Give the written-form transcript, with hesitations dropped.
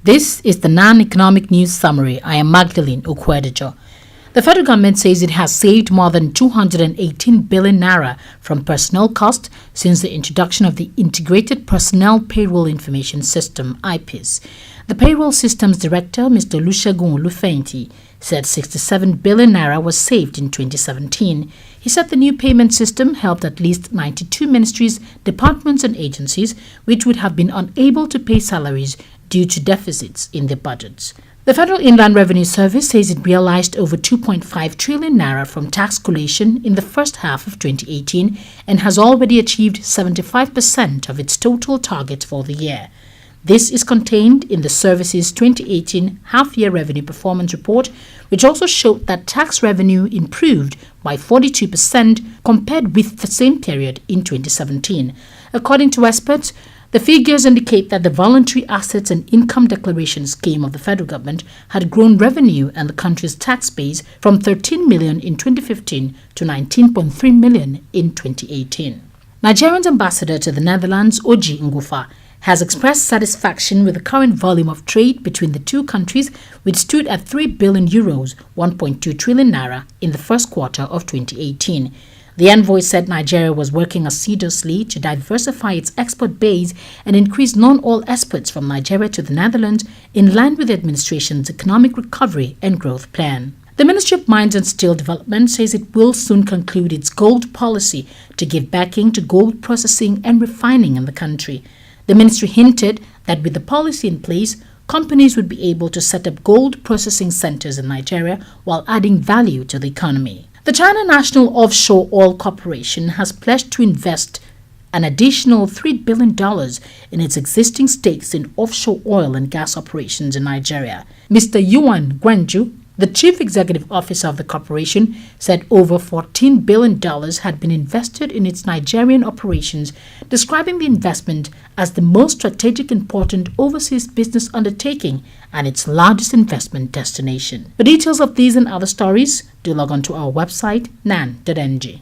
This is the non-economic news summary. I am Magdalene Okwedejo. The federal government says it has saved more than 218 billion naira from personnel costs since the introduction of the Integrated Personnel Payroll Information System, IPPIS. The payroll systems director, Mr. Olusegun Olufeyinti, said 67 billion naira was saved in 2017. He said the new payment system helped at least 92 ministries, departments and agencies which would have been unable to pay salaries due to deficits in their budgets. The Federal Inland Revenue Service says it realized over 2.5 trillion naira from tax collation in the first half of 2018 and has already achieved 75% of its total target for the year. This is contained in the service's 2018 half-year revenue performance report, which also showed that tax revenue improved by 42% compared with the same period in 2017. According to experts, the figures indicate that the Voluntary Assets and Income Declaration Scheme of the federal government had grown revenue and the country's tax base from 13 million in 2015 to 19.3 million in 2018. Nigeria's ambassador to the Netherlands, Oji Ngufa, has expressed satisfaction with the current volume of trade between the two countries, which stood at 3 billion euros, 1.2 trillion naira, in the first quarter of 2018. The envoy said Nigeria was working assiduously to diversify its export base and increase non-oil exports from Nigeria to the Netherlands in line with the administration's economic recovery and growth plan. The Ministry of Mines and Steel Development says it will soon conclude its gold policy to give backing to gold processing and refining in the country. The ministry hinted that with the policy in place, companies would be able to set up gold processing centers in Nigeria while adding value to the economy. The China National Offshore Oil Corporation has pledged to invest an additional $3 billion in its existing stakes in offshore oil and gas operations in Nigeria. Mr. Yuan Guanju, the chief executive officer of the corporation, said over $14 billion had been invested in its Nigerian operations, describing the investment as the most strategic important overseas business undertaking and its largest investment destination. For details of these and other stories, do log on to our website, nan.ng.